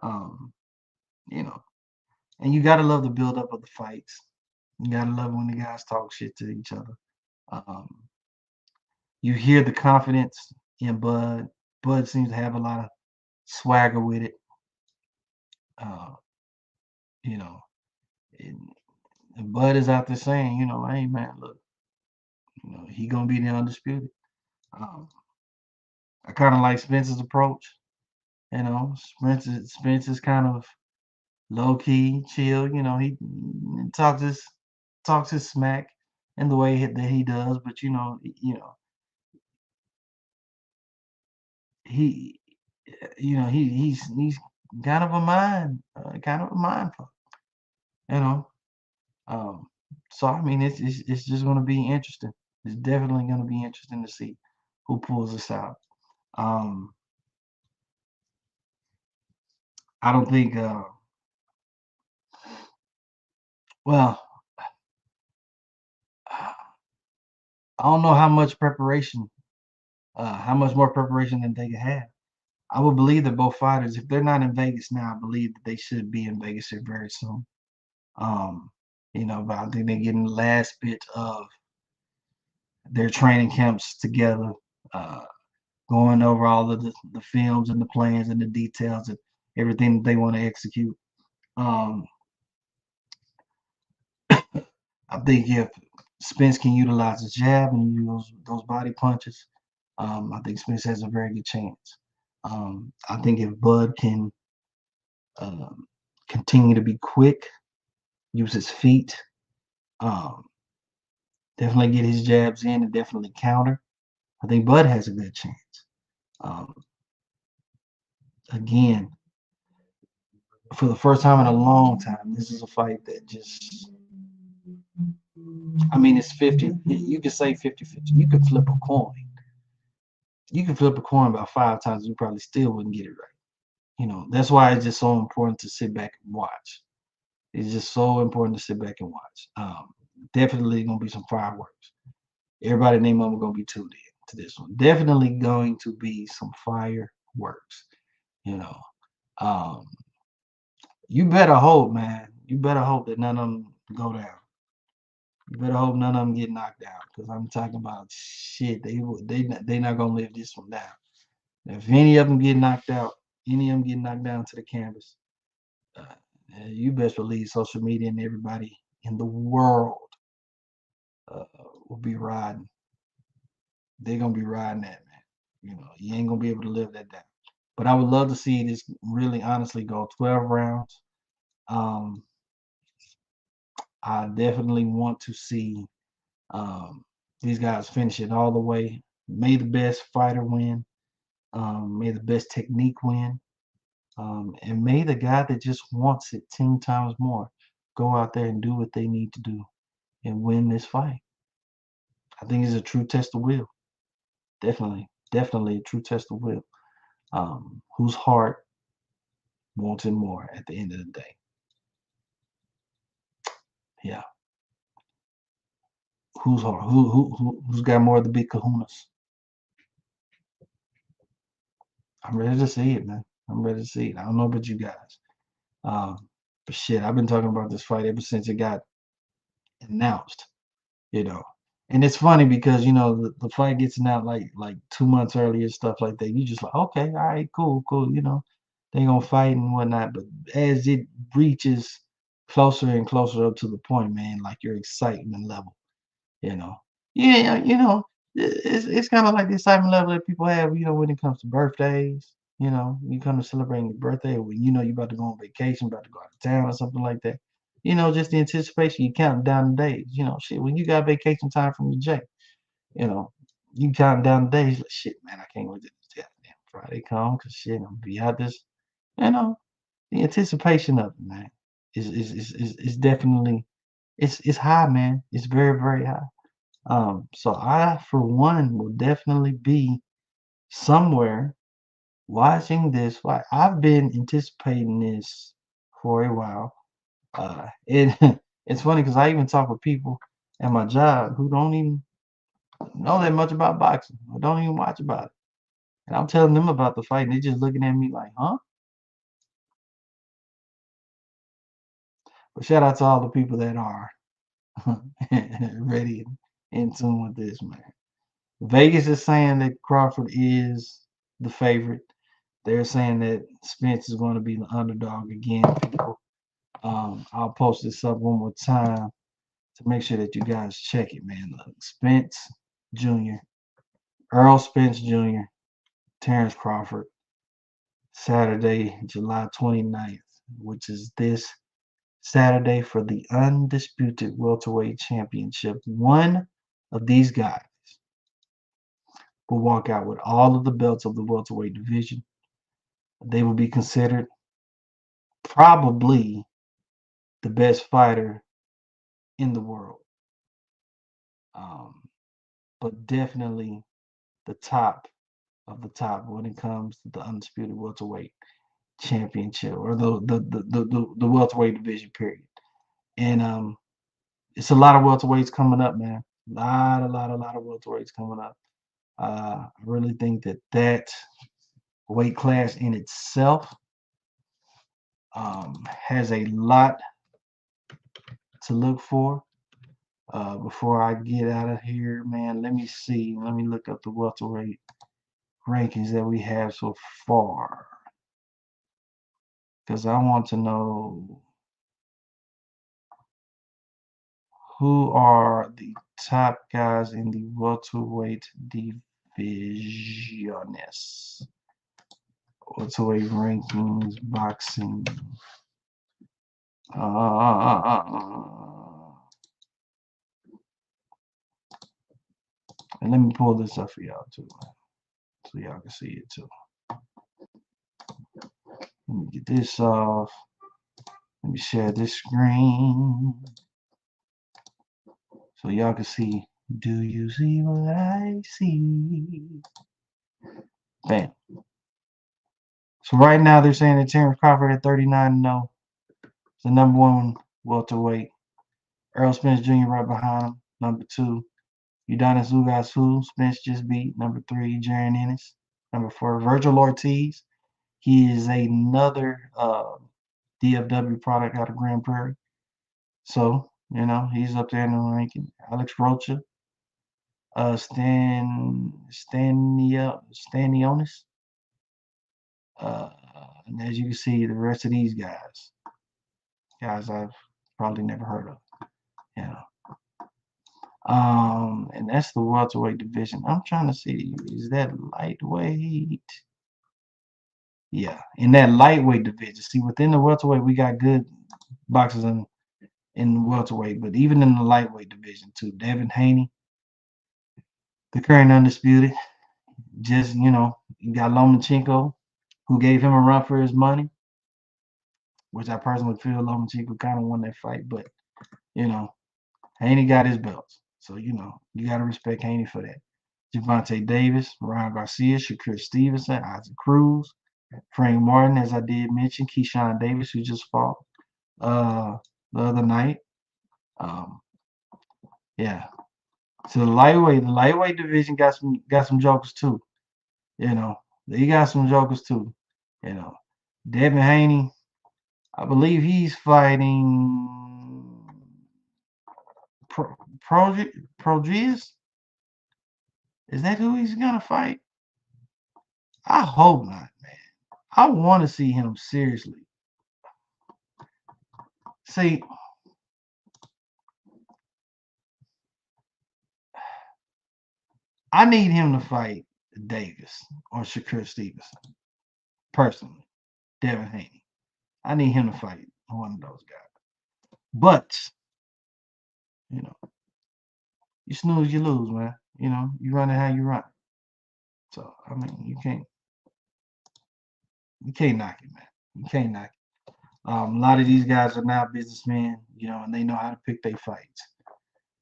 A: Um, you know, and you got to love the build up of the fights. You got to love when the guys talk shit to each other. Um, you hear the confidence in Bud. Bud seems to have a lot of swagger with it. Uh, you know, and Bud is out there saying, hey man, look, he gonna be the undisputed. Um, I kind of like Spence's approach. Spence is kind of low key, chill. He talks his smack in the way that he does, but he he's kind of a mind fuck, you know. Um, so I mean, it's just going to be interesting. It's definitely going to be interesting to see who pulls this out. Um, I don't think. Well, I don't know how much more preparation than they can have. I would believe that both fighters, if they're not in Vegas now, I believe that they should be in Vegas here very soon. Um, but I think they're getting the last bit of their training camps together, uh, going over all of the films and the plans and the details and everything that they want to execute. Um, I think if Spence can utilize his jab and use those body punches, I think Spence has a very good chance. I think if Bud can um, continue to be quick, use his feet, um, definitely get his jabs in and definitely counter, I think Bud has a good chance. Um, Again, for the first time in a long time, this is a fight that just, I mean, it's 50. You could say 50-50. You could flip a coin. You could flip a coin about 5 times, you probably still wouldn't get it right. That's why it's just so important to sit back and watch. It's just so important to sit back and watch. Definitely gonna be some fireworks. Everybody name them gonna be tuned in to this one. Definitely going to be some fireworks. You know, um, you better hope, man. You better hope that none of them go down. You better hope none of them get knocked out, because I'm talking about shit. They not gonna live this one down. If any of them get knocked out, any of them get knocked down to the canvas, uh, you best believe social media and everybody in the world uh, will be riding. They're gonna be riding that, man. You ain't gonna be able to live that down. But I would love to see this really honestly go 12 rounds. Um, I definitely want to see these guys finish it all the way. May the best fighter win. May the best technique win. And may the guy that just wants it 10 times more go out there and do what they need to do and win this fight. I think it's a true test of will. Definitely a true test of will. Whose heart wants it more at the end of the day? Yeah. Whose heart? Who's got more of the big kahunas? I'm ready to see it, man. I'm ready to see it. I don't know about you guys. Um, but shit, I've been talking about this fight ever since it got announced. you know. And it's funny because the fight gets announced like 2 months earlier, stuff like that. You just like, okay, all right, cool. They gonna fight and whatnot. But as it reaches closer and closer up to the point, man, like your excitement level, you know, yeah, it's kind of like the excitement level that people have, when it comes to birthdays. You come to celebrating your birthday, or when you about to go on vacation, about to go out of town or something like that. Just the anticipation, you counting down the days. Shit, when you got vacation time from your J, you know, you counting down the days, like, shit, man, I can't wait to this goddamn Friday come, because shit, I'm gonna be out this, you know, the anticipation of it, man, is definitely, it's high, man. It's very, very high. So I, for one, will definitely be somewhere watching this fight. I've been anticipating this for a while. And it's funny because I even talk with people at my job who don't even know that much about boxing or don't even watch about it. And I'm telling them about the fight, and they're just looking at me like, huh? But shout out to all the people that are ready and in tune with this, man. Vegas is saying that Crawford is the favorite. They're saying that Spence is going to be the underdog again, people. I'll post this up one more time to make sure that you guys check it, man. Look, Spence Jr., Errol Spence Jr., Terence Crawford, Saturday, July 29th, which is this Saturday for the Undisputed Welterweight Championship. One of these guys will walk out with all of the belts of the welterweight division. They will be considered probably the best fighter in the world, but definitely the top of the top when it comes to the Undisputed Welterweight Championship or the welterweight division period. And it's a lot of welterweights coming up, man. A lot of welterweights coming up. I really think that weight class in itself has a lot to look for. Before I get out of here, man, let me see. Let me look up the welterweight rankings that we have so far, because I want to know who are the top guys in the welterweight divisions. Welterweight rankings, boxing. And let me pull this up for y'all too, so y'all can see it too. Let me get this off. Let me share this screen so y'all can see. Do you see what I see? Bam. So right now they're saying that Terence Crawford at 39-0 is the number one welterweight. Errol Spence Jr. right behind him, number 2. Udonis Ugasu, Spence just beat. Number 3, Jaron Ennis. Number 4, Virgil Ortiz. He is another DFW product out of Grand Prairie. So, you know, he's up there in the ranking. Alex Rocha, Stanionis. And as you can see, the rest of these guys I've probably never heard of. You know. And that's the welterweight division. I'm trying to see, is that lightweight? Yeah, in that lightweight division. See, within the welterweight, we got good boxers in welterweight, but even in the lightweight division too. Devin Haney, the current undisputed. Just, you know, you got Lomachenko, who gave him a run for his money, which I personally feel Lomachenko kind of won that fight, but you know, Haney got his belts. So, you know, you got to respect Haney for that. Javante Davis, Ryan Garcia, Shakur Stevenson, Isaac Cruz, Frank Martin, as I did mention, Keyshawn Davis, who just fought the other night. Yeah. So the lightweight division got some jokers too. You know, they got some jokers too. You know, Devin Haney, I believe he's fighting Progius. Is that who he's gonna fight? I hope not, man. I want to see him seriously. See, I need him to fight Davis or Shakur Stevenson. Personally, Devin Haney. I need him to fight one of those guys. But, you know, you snooze, you lose, man. You know, you run it how you run it. So, I mean, you can't knock it, man. You can't knock it. A lot of these guys are now businessmen, you know, and they know how to pick their fights.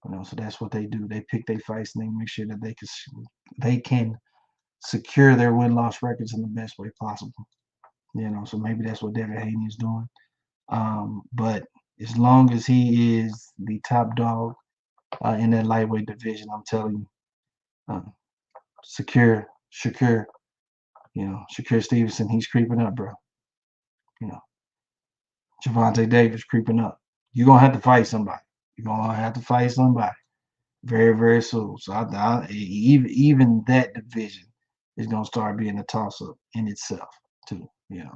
A: You know, so that's what they do. They pick their fights and they make sure that they can secure their win-loss records in the best way possible. You know, so maybe that's what Devin Haney is doing. But as long as he is the top dog in that lightweight division, I'm telling you, Shakur, you know, Shakur Stevenson, he's creeping up, bro. You know, Javante Davis creeping up. You're gonna have to fight somebody. You're gonna have to fight somebody very, very soon. So even that division is gonna start being a toss-up in itself. too, you know.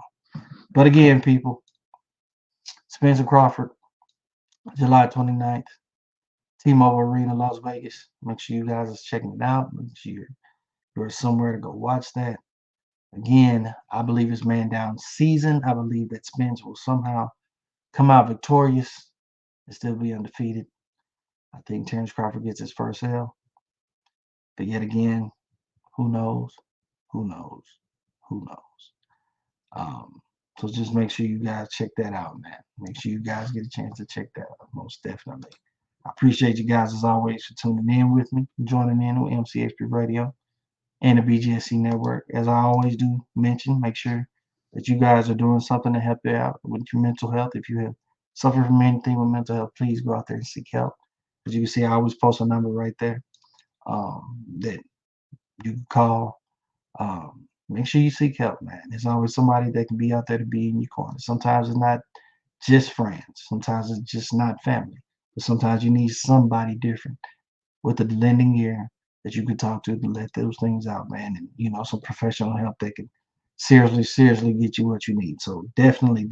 A: But again, people, Spencer Crawford, July 29th, T-Mobile Arena, Las Vegas. Make sure you guys are checking it out. Make sure you're somewhere to go watch that. Again, I believe it's man down season. I believe that Spence will somehow come out victorious and still be undefeated. I think Terence Crawford gets his first L. But yet again, who knows? Who knows? Who knows? So just make sure you guys check that out, man. Make sure you guys get a chance to check that out, most definitely. I appreciate you guys, as always, for tuning in with me, joining in with MCHP Radio and the BGSC Network. As I always do mention, make sure that you guys are doing something to help you out with your mental health. If you have suffered from anything with mental health, please go out there and seek help. As you can see, I always post a number right there that you can call. Make sure you seek help, man. There's always somebody that can be out there to be in your corner. Sometimes it's not just friends. Sometimes it's just not family. But sometimes you need somebody different with a lending ear that you can talk to let those things out, man. And, you know, some professional help that can seriously get you what you need. So definitely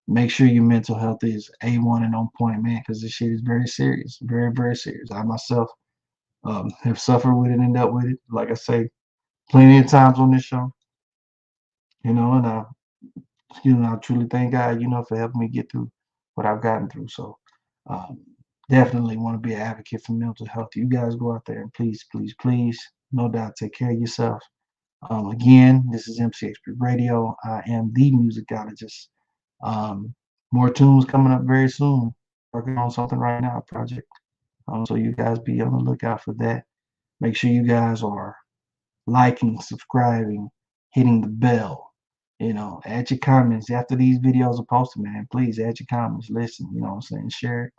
A: make sure your mental health is A1 and on point, man, because this shit is very serious. Very serious. I myself have suffered with it and dealt with it. Like I say, plenty of times on this show, you know, and I truly thank God, you know, for helping me get through what I've gotten through. So definitely want to be an advocate for mental health. You guys go out there and please, no doubt, take care of yourself. Again, this is MCHP Radio. I am the musicologist. More tunes coming up very soon. Working on something right now, a project. So you guys be on the lookout for that. Make sure you guys are liking, subscribing, hitting the bell. You know, add your comments after these videos are posted, man. Please add your comments. Listen, you know what I'm saying? Share it.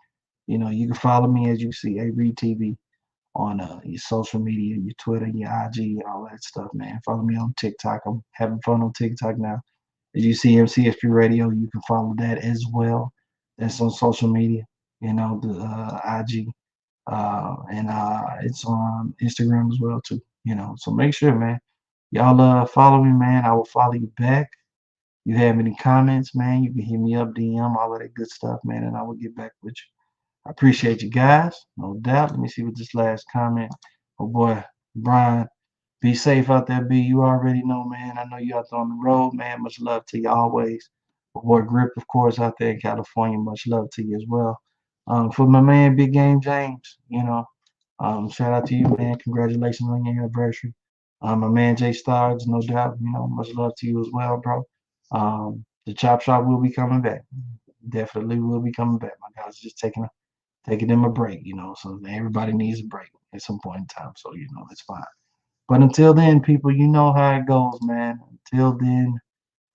A: You know, you can follow me, as you see, A-Reed TV on your social media, your Twitter, your IG, and all that stuff, man. Follow me on TikTok. I'm having fun on TikTok now. As you see, MCSP Radio, you can follow that as well. That's on social media, you know, the IG. And it's on Instagram as well, too. You know, so make sure, man, y'all follow me, man. I will follow you back. You have any comments, man, you can hit me up, DM, all of that good stuff, man, and I will get back with you. I appreciate you guys, no doubt. Let me see what this last comment. Oh boy, Brian, be safe out there, B. You already know, man. I know you out there on the road, man. Much love to you always. My boy Grip, of course, out there in California. Much love to you as well. For my man, Big Game James, you know, shout out to you, man. Congratulations on your anniversary. My man Jay Stars, no doubt, you know, much love to you as well, bro. The Chop Shop will be coming back. Definitely will be coming back. My guys just taking them a break, you know. So everybody needs a break at some point in time. So, you know, it's fine. But until then, people, you know how it goes, man. Until then,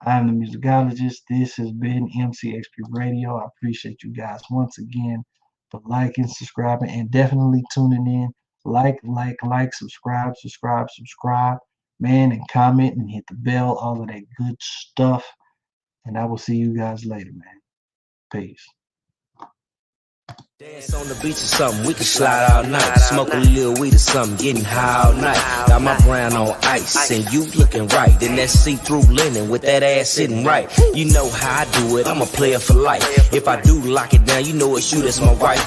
A: I'm the musicologist. This has been MCHP Radio. I appreciate you guys once again for liking, subscribing, and definitely tuning in. Like, subscribe, man, and comment and hit the bell, all of that good stuff. And I will see you guys later, man. Peace.
C: Dance on the beach or something, we can slide all night. Smoke a little weed or something, getting high all night. Got my brown on ice, and you looking right. In that see-through linen with that ass sitting right. You know how I do it, I'm a player for life. If I do lock it down, you know it's you, that's my wife.